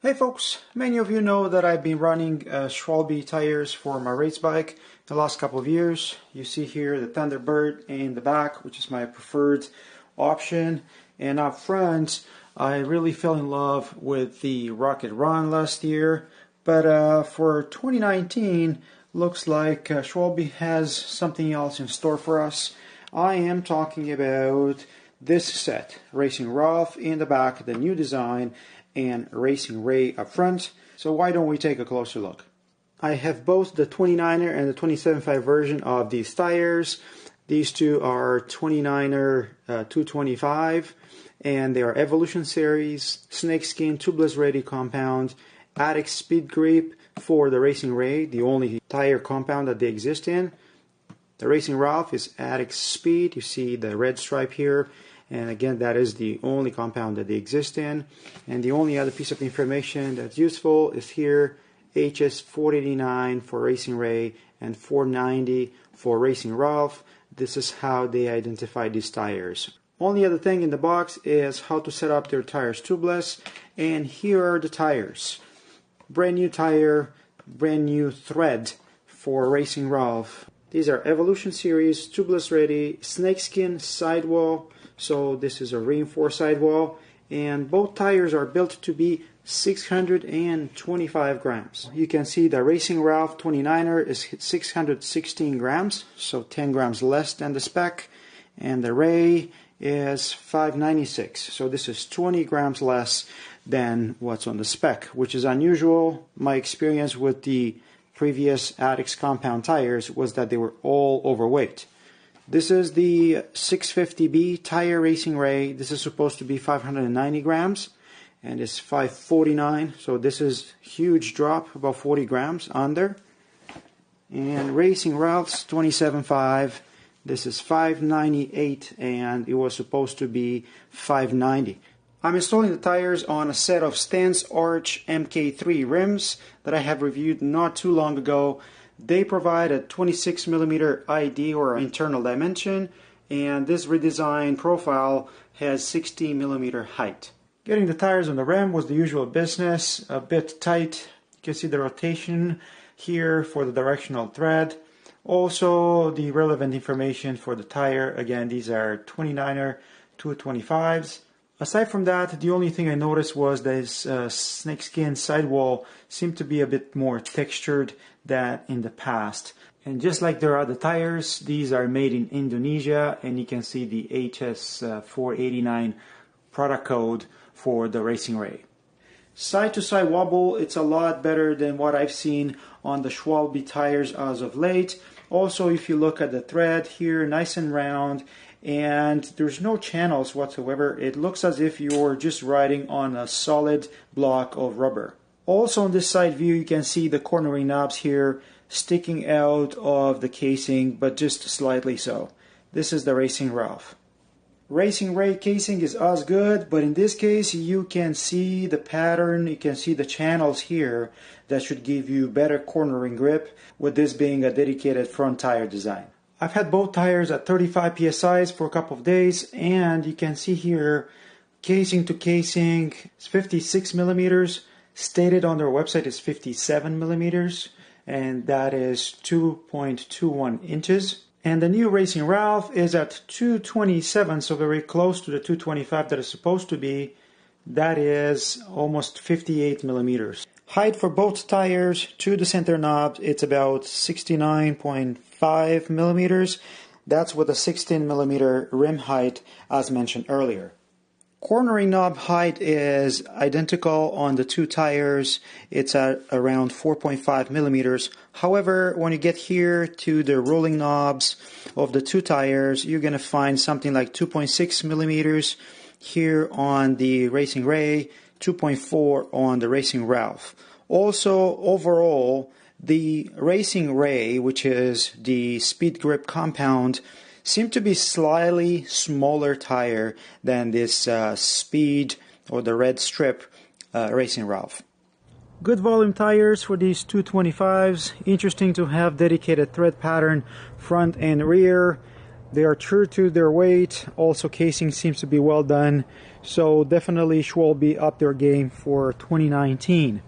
Hey folks, many of you know that I've been running Schwalbe tires for my race bike the last couple of years. You see here the Thunderbird in the back, which is my preferred option. And up front, I really fell in love with the Rocket Run last year. But for 2019, looks like Schwalbe has something else in store for us. I am talking about this set, Racing Ralph in the back, the new design, and Racing Ray up front. So why don't we take a closer look? I have both the 29er and the 27.5 version of these tires. These two are 29er 225 and they are Evolution Series, snakeskin tubeless ready compound, Addict Speed Grip for the Racing Ray, the only tire compound that they exist in. The Racing Ralph is Addict Speed, you see the red stripe here. And again, that is the only compound that they exist in. And the only other piece of information that's useful is here, HS 489 for Racing Ray and 490 for Racing Ralph. This is how they identify these tires. Only other thing in the box is how to set up their tires tubeless. And here are the tires. Brand new tire, brand new thread for Racing Ralph. These are Evolution Series, tubeless ready, snakeskin sidewall. So this is a reinforced sidewall, and both tires are built to be 625 grams. You can see the Racing Ralph 29er is 616 grams, so 10 grams less than the spec, and the Ray is 596, so this is 20 grams less than what's on the spec, which is unusual. My experience with the previous Addicts compound tires was that they were all overweight. This is the 650B tire Racing Ray. This is supposed to be 590 grams and it's 549. So this is huge drop, about 40 grams under. And Racing Ralph's 27.5. This is 598 and it was supposed to be 590. I'm installing the tires on a set of Stance Arch MK3 rims that I have reviewed not too long ago. They provide a 26mm ID or internal dimension, and this redesigned profile has 16mm height. Getting the tires on the rim was the usual business, a bit tight. You can see the rotation here for the directional thread. Also the relevant information for the tire. Again, these are 29er 225s. Aside from that, the only thing I noticed was this snakeskin sidewall seemed to be a bit more textured than in the past. And just like their other tires, these are made in Indonesia, and you can see the HS 489 product code for the Racing Ray. Side to side wobble, it's a lot better than what I've seen on the Schwalbe tires as of late. Also, if you look at the thread here, nice and round, and there's no channels whatsoever. It looks as if you're just riding on a solid block of rubber. Also on this side view, you can see the cornering knobs here sticking out of the casing, but just slightly so. This is the Racing Ralph. Racing Ray casing is as good, but in this case you can see the pattern, you can see the channels here that should give you better cornering grip, with this being a dedicated front tire design. I've had both tires at 35 psi's for a couple of days, and you can see here casing to casing it's 56 millimeters. Stated on their website is 57 millimeters, and that is 2.21 inches. And the new Racing Ralph is at 227, so very close to the 225 that is supposed to be. That is almost 58 millimeters. Height for both tires to the center knob, it's about 69.5 millimeters. That's with a 16 millimeter rim height as mentioned earlier. Cornering knob height is identical on the two tires. It's at around 4.5 millimeters. However, when you get here to the rolling knobs of the two tires, you're going to find something like 2.6 millimeters here on the Racing Ray, 2.4 on the Racing Ralph. Also, overall, the Racing Ray, which is the speed grip compound, seem to be slightly smaller tire than this speed or the red strip Racing Ralph. Good volume tires for these 225s. Interesting to have dedicated thread pattern front and rear. They are true to their weight. Also, casing seems to be well done. So definitely Schwalbe up their game for 2019.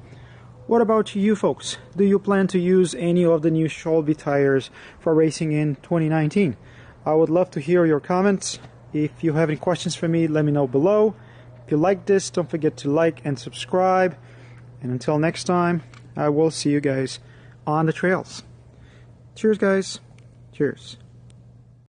What about you folks? Do you plan to use any of the new Schwalbe tires for racing in 2019? I would love to hear your comments. If you have any questions for me, let me know below. If you like this, don't forget to like and subscribe. And until next time, I will see you guys on the trails. Cheers, guys. Cheers.